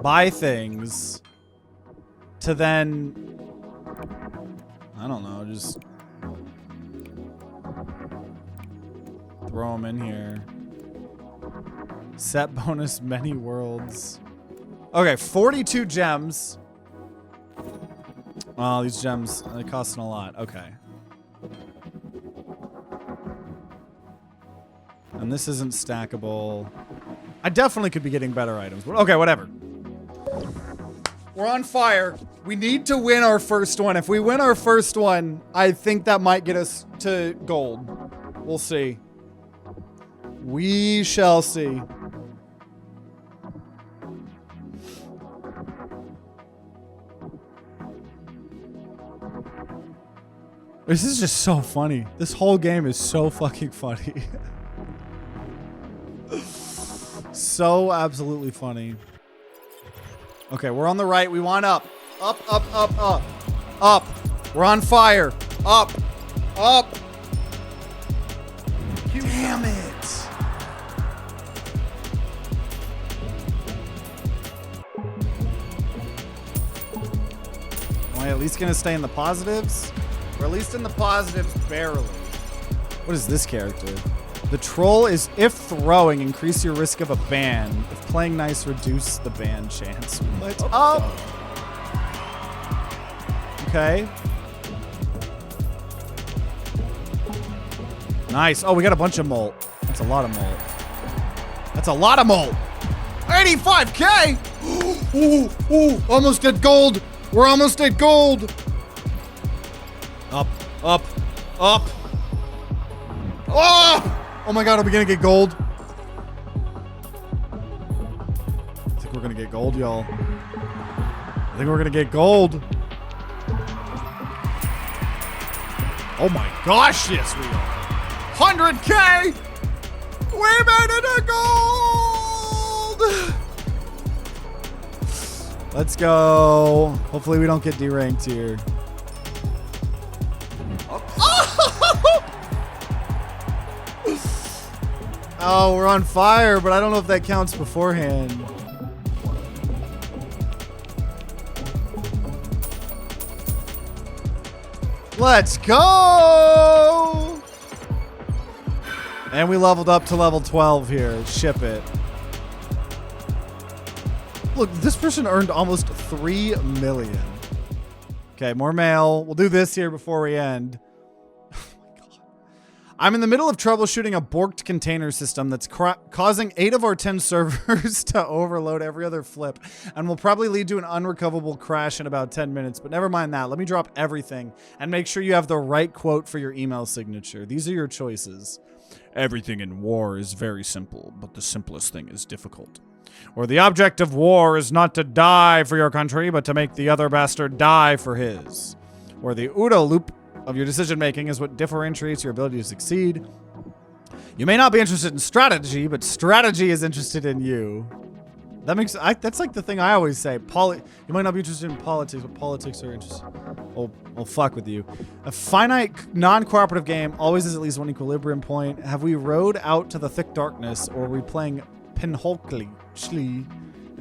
Speaker 1: buy things to then, I don't know, just throw them in here. Set bonus many worlds. Okay, 42 gems. Oh, these gems, they costing a lot. Okay. And this isn't stackable. I definitely could be getting better items. But okay, whatever. We're on fire. We need to win our first one. If we win our first one, I think that might get us to gold. We'll see. We shall see. This is just so funny. This whole game is so fucking funny. So absolutely funny. Okay, we're on the right. We want up. Up, up, up, up. Up. We're on fire. Up. Up. Damn it. Am I at least going to stay in the positives? We're at least in the positives, barely. What is this character? The troll is, if throwing, increase your risk of a ban. If playing nice, reduce the ban chance. What? Up! Okay. Nice. Oh, we got a bunch of molt. That's a lot of molt. That's a lot of molt. 85K! Ooh, ooh, almost at gold. We're almost at gold. Up, up, up. Oh! Oh my god, are we gonna get gold? I think we're gonna get gold, y'all. I think we're gonna get gold. Oh my gosh, yes we are. 100K! We made it a gold! Let's go. Hopefully we don't get deranked here. Oh, we're on fire, but I don't know if that counts beforehand. Let's go! And we leveled up to level 12 here. Ship it. Look, this person earned almost 3 million. Okay, more mail. We'll do this here before we end. I'm in the middle of troubleshooting a borked container system that's causing 8 of our 10 servers to overload every other flip and will probably lead to an unrecoverable crash in about 10 minutes. But never mind that. Let me drop everything and make sure you have the right quote for your email signature. These are your choices. Everything in war is very simple, but the simplest thing is difficult. Or the object of war is not to die for your country, but to make the other bastard die for his. Or the OODA loop of your decision-making is what differentiates your ability to succeed. You may not be interested in strategy, but strategy is interested in you. That makes that's like the thing I always say. You might not be interested in politics, but politics are interested. I'll fuck with you. A finite, non-cooperative game always has at least one equilibrium point. Have we rowed out to the thick darkness, or are we playing pinholkly in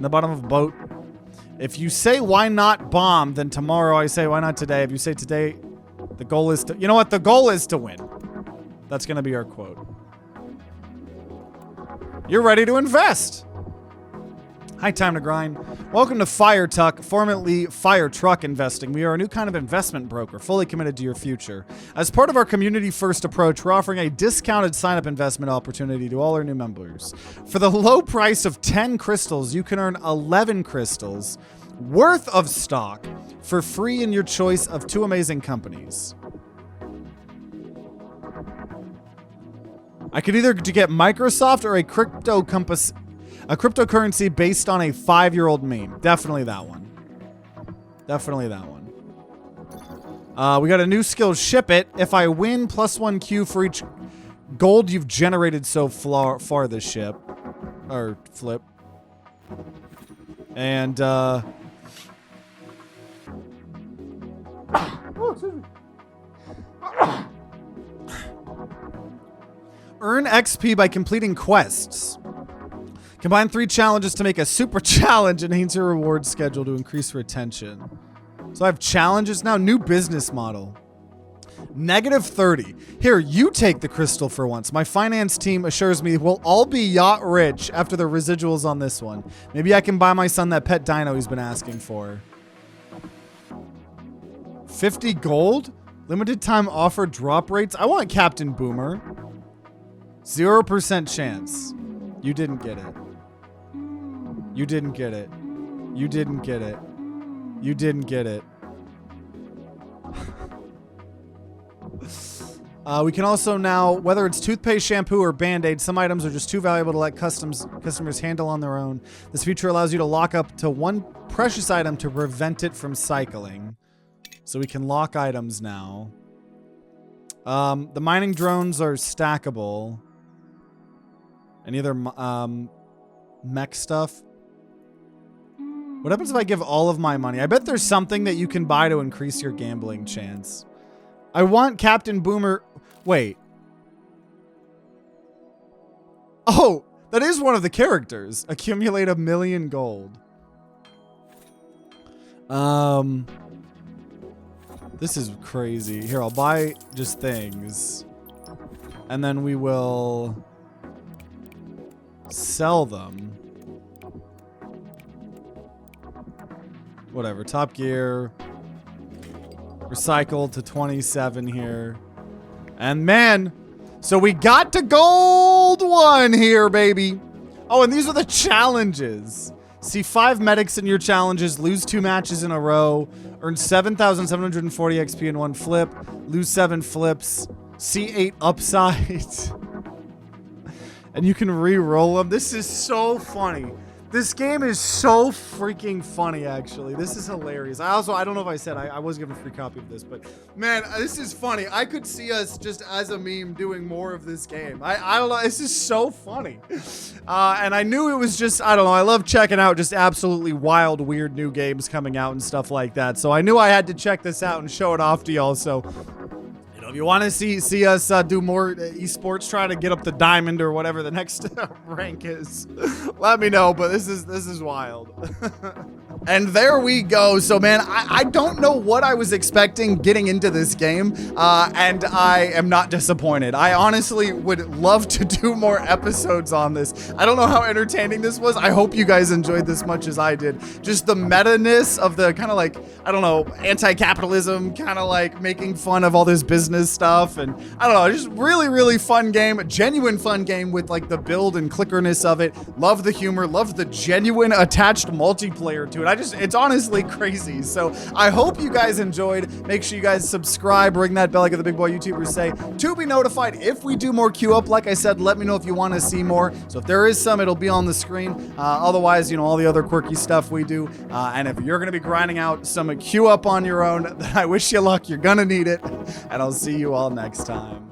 Speaker 1: the bottom of a boat? If you say why not bomb, then tomorrow I say why not today. If you say today, the goal is to... You know what? The goal is to win. That's going to be our quote. You're ready to invest. Hi, TimeToGrind. Welcome to FireTuck, formerly Fire Truck Investing. We are a new kind of investment broker, fully committed to your future. As part of our community-first approach, we're offering a discounted sign-up investment opportunity to all our new members. For the low price of 10 crystals, you can earn 11 crystals worth of stock for free in your choice of 2 amazing companies. I could either get Microsoft or a cryptocurrency based on a 5-year-old meme. Definitely that one. Definitely that one. We got a new skill, Ship It. If I win, +1 Q for each gold you've generated so far this ship. Or flip. And, earn XP by completing quests. Combine 3 challenges to make a super challenge and enhance your reward schedule to increase retention. So I have challenges now. New business model. -30. Here, you take the crystal for once. My finance team assures me we'll all be yacht rich after the residuals on this one. Maybe I can buy my son that pet dino he's been asking for. 50 gold? Limited time offer drop rates? I want Captain Boomer. 0% chance. You didn't get it. You didn't get it. You didn't get it. You didn't get it. We can also now, whether it's toothpaste, shampoo, or Band-Aid, some items are just too valuable to let customers handle on their own. This feature allows you to lock up to 1 precious item to prevent it from cycling. So we can lock items now. The mining drones are stackable. Any other mech stuff? What happens if I give all of my money? I bet there's something that you can buy to increase your gambling chance. I want Captain Boomer. Wait. Oh, that is one of the characters. Accumulate 1 million gold. This is crazy. Here, I'll buy just things. And then we will sell them. Whatever. Top Gear. Recycled to 27 here. And man, so we got to gold 1 here, baby. Oh, and these are the challenges. See 5 medics in your challenges, lose 2 matches in a row, earn 7,740 XP in 1 flip, lose 7 flips, see 8 upsides. And you can re-roll them. This is so funny. This game is so freaking funny, actually. This is hilarious. I don't know if I said I was given a free copy of this, but man, this is funny. I could see us just as a meme doing more of this game. I don't know. This is so funny. And I knew it was just, I don't know. I love checking out just absolutely wild, weird new games coming out and stuff like that. So I knew I had to check this out and show it off to y'all. So, you know, if you want to see us do more esports, try to get up the diamond or whatever the next rank is, let me know. But this is wild. And there we go. So, man, I don't know what I was expecting getting into this game, and I am not disappointed. I honestly would love to do more episodes on this. I don't know how entertaining this was. I hope you guys enjoyed this much as I did. Just the meta-ness of the kind of like, I don't know, anti-capitalism, kind of like making fun of all this business stuff. And I don't know, just really, really fun game, genuine fun game with like the build and clickerness of it. Love the humor, love the genuine attached multiplayer to it. It's honestly crazy. So I hope you guys enjoyed. Make sure you guys subscribe, ring that bell like the big boy YouTubers say, to be notified if we do more queue up. Like I said, let me know if you want to see more. So if there is some, it'll be on the screen. Otherwise, you know, all the other quirky stuff we do. And if you're going to be grinding out some queue up on your own, then I wish you luck. You're going to need it. And I'll see you all next time.